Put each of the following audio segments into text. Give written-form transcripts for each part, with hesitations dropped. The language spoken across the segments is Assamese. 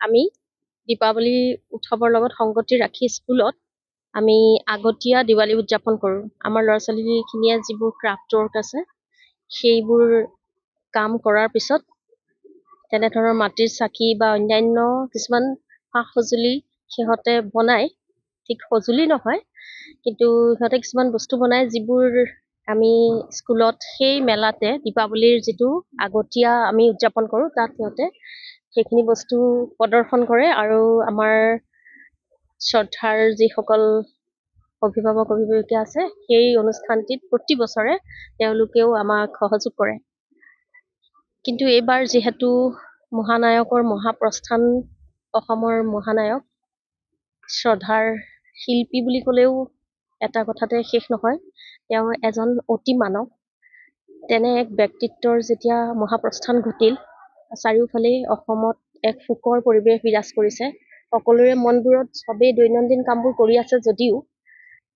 আমি দীপাৱলী উৎসৱৰ লগত সংগতি ৰাখি স্কুলত আমি আগতীয়া দিৱালী উদযাপন কৰোঁ। আমাৰ ল'ৰা ছোৱালীখিনিয়ে যিবোৰ ক্ৰাফ্ট ৱৰ্ক আছে সেইবোৰ কাম কৰাৰ পিছত তেনেধৰণৰ মাটিৰ চাকি বা অন্যান্য কিছুমান সা সঁজুলি সিহঁতে বনায়। ঠিক সঁজুলি নহয়, কিন্তু সিহঁতে কিছুমান বস্তু বনায় যিবোৰ আমি স্কুলত সেই মেলাতে দীপাৱলীৰ যিটো আগতীয়া আমি উদযাপন কৰোঁ তাত সিহঁতে সেইখিনি বস্তু প্ৰদৰ্শন কৰে আৰু আমাৰ শ্ৰদ্ধাৰ যিসকল অভিভাৱক অভিভাৱিকা আছে সেই অনুষ্ঠানটিত প্ৰতি বছৰে তেওঁলোকেও আমাক সহযোগ কৰে। কিন্তু এইবাৰ যিহেতু মহানায়কৰ মহাপ্ৰস্থান, অসমৰ মহানায়ক, শ্ৰদ্ধাৰ শিল্পী বুলি ক'লেও এটা কথাতে শেষ নহয়, তেওঁ এজন অতি মানৱ। তেনে এক ব্যক্তিত্বৰ যেতিয়া মহাপ্ৰস্থান ঘটিল, চাৰিওফালে অসমত এক শোকৰ পৰিৱেশ বিৰাজ কৰিছে। সকলোৰে মনবোৰত চবেই দৈনন্দিন কামবোৰ কৰি আছে যদিও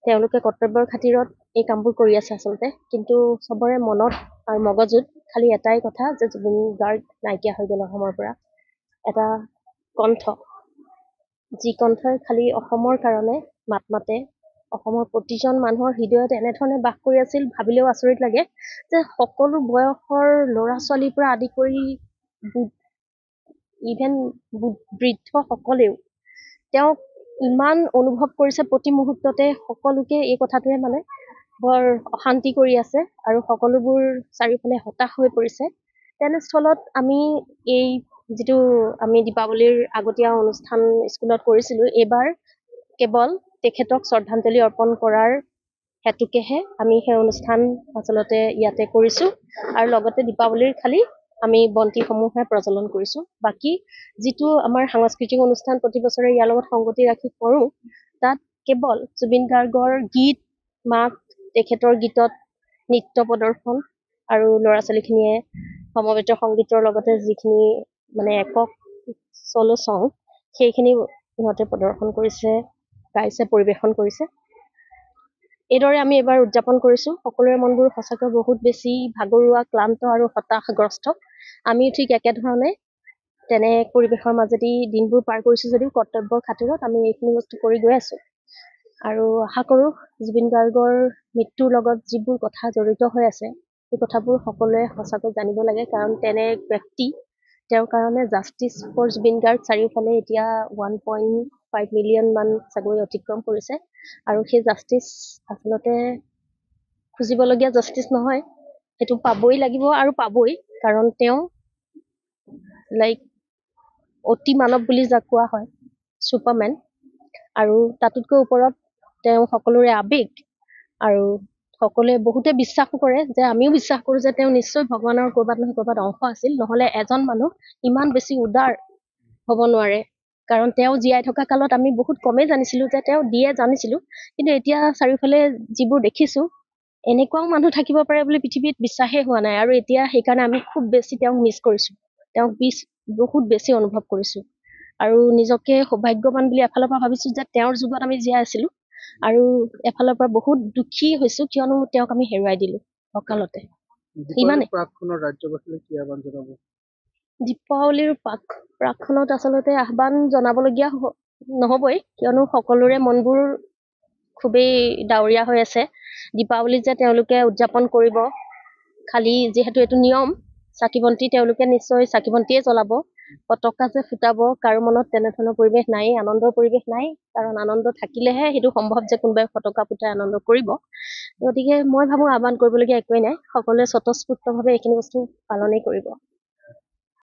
তেওঁলোকে কৰ্তব্যৰ খাতিৰত এই কামবোৰ কৰি আছে আচলতে, কিন্তু চবৰে মনত আৰু মগজুত খালি এটাই কথা যে জুবিন গাৰ্গ নাইকিয়া হৈ গ'ল অসমৰ পৰা। এটা কণ্ঠ, যি কণ্ঠই খালি অসমৰ কাৰণে মাত মাতে, অসমৰ প্ৰতিজন মানুহৰ হৃদয়ত এনেধৰণে বাস কৰি আছিল, ভাবিলেও আচৰিত লাগে যে সকলো বয়সৰ ল'ৰা ছোৱালীৰ পৰা আদি কৰি ইভেন বৃদ্ধসকলেও তেওঁক ইমান অনুভৱ কৰিছে প্ৰতি মুহূৰ্ততে। সকলোকে এই কথাটোৱে মানে বৰ অশান্তি কৰি আছে আৰু সকলোবোৰ চাৰিওফালে হতাশ হৈ পৰিছে। তেনেস্থলত আমি এই যিটো আমি দীপাৱলীৰ আগতীয়া অনুষ্ঠান স্কুলত কৰিছিলোঁ, এইবাৰ কেৱল তেখেতক শ্ৰদ্ধাঞ্জলি অৰ্পণ কৰাৰ হেতুকেহে আমি সেই অনুষ্ঠান আচলতে ইয়াতে কৰিছোঁ আৰু লগতে দীপাৱলীৰ খালি আমি বন্তিসমূহে প্ৰজ্বলন কৰিছোঁ। বাকী যিটো আমাৰ সাংস্কৃতিক অনুষ্ঠান প্ৰতি বছৰে ইয়াৰ লগত সংগতি ৰাখি কৰোঁ, তাত কেৱল জুবিন গাৰ্গৰ গীত মাত, তেখেতৰ গীতত নৃত্য প্ৰদৰ্শন আৰু ল'ৰা ছোৱালীখিনিয়ে সমবেত সংগীতৰ লগতে যিখিনি মানে একক চলো চং সেইখিনি সিহঁতে প্ৰদৰ্শন কৰিছে, গাইছে, পৰিৱেশন কৰিছে। এইদৰে আমি এইবাৰ উদযাপন কৰিছোঁ। সকলোৰে মনবোৰ সঁচাকৈ বহুত বেছি ভাগৰুৱা, ক্লান্ত আৰু হতাশাগ্ৰস্ত। আমি ঠিক একেধৰণে তেনে পৰিৱেশৰ মাজেদি দিনবোৰ পাৰ কৰিছোঁ যদিও কৰ্তব্যৰ খাতিৰত আমি এইখিনি বস্তু কৰি গৈ আছোঁ। আৰু আশা কৰোঁ জুবিন গাৰ্গৰ মৃত্যুৰ লগত যিবোৰ কথা জড়িত হৈ আছে, সেই কথাবোৰ সকলোৱে সঁচাকৈ জানিব লাগে, কাৰণ তেনে ব্যক্তি, তেওঁৰ কাৰণে জাষ্টিছ ফৰ জুবিন গাৰ্গ চাৰিওফালে এতিয়া 1.5 মিলিয়ন মান চাগৈ অতিক্ৰম কৰিছে। আৰু সেই জাষ্টিছ আচলতে খুজিবলগীয়া জাষ্টিছ নহয়, সেইটো পাবই লাগিব আৰু পাবই, কাৰণ তেওঁ লাইক অতি মানৱ বুলি যাক কোৱা হয়, ছুপাৰমেন। আৰু তাতোতকৈ ওপৰত তেওঁ সকলোৰে আৱেগ, আৰু সকলোৱে বহুতে বিশ্বাসো কৰে, যে আমিও বিশ্বাস কৰোঁ যে তেওঁ নিশ্চয় ভগৱানৰ ক'ৰবাত নহয় ক'ৰবাত অংশ আছিল, নহ'লে এজন মানুহ ইমান বেছি উদাৰ হ'ব নোৱাৰে। কাৰণ তেওঁ জীয়াই থকা কালত আমি বহুত কমেই জানিছিলোঁ, যে তেওঁ দিয়ে জানিছিলোঁ, কিন্তু এতিয়া চাৰিওফালে যিবোৰ দেখিছোঁ, এনেকুৱাও মানুহ থাকিব পাৰে বুলি পৃথিৱীত বিশ্বাসেই হোৱা নাই। আৰু এতিয়া সেইকাৰণে আমি খুব বেছি তেওঁক মিছ কৰিছোঁ, তেওঁক বহুত বেছি অনুভৱ কৰিছোঁ। আৰু নিজকে সৌভাগ্যৱান বুলি এফালৰ পৰা ভাবিছোঁ যে তেওঁৰ যুগত আমি জীয়াই আছিলোঁ, আৰু এফালৰ পৰা বহুত দুখী হৈছোঁ, কিয়নো তেওঁক আমি হেৰুৱাই দিলোঁ অকালতে। ইমানে দীপাৱলীৰ প্ৰাকখনত আচলতে আহ্বান জনাবলগীয়া নহ'বই, কিয়নো সকলোৰে মনবোৰ খুবেই ডাৱৰীয়া হৈ আছে। দীপাৱলীত যে তেওঁলোকে উদযাপন কৰিব, খালি যিহেতু এইটো নিয়ম, চাকি বন্তি তেওঁলোকে নিশ্চয় চাকি বন্তিয়ে জ্বলাব, পতকা যে ফুটাব, কাৰো মনত তেনেধৰণৰ পৰিৱেশ নাই, আনন্দৰ পৰিৱেশ নাই। কাৰণ আনন্দ থাকিলেহে সেইটো সম্ভৱ যে কোনোবাই ফটকা ফুটাই আনন্দ কৰিব। গতিকে মই ভাবোঁ আহ্বান কৰিবলগীয়া একোৱেই নাই, সকলোৱে স্বতঃস্ফূৰ্তভাৱে এইখিনি বস্তু পালনেই কৰিব।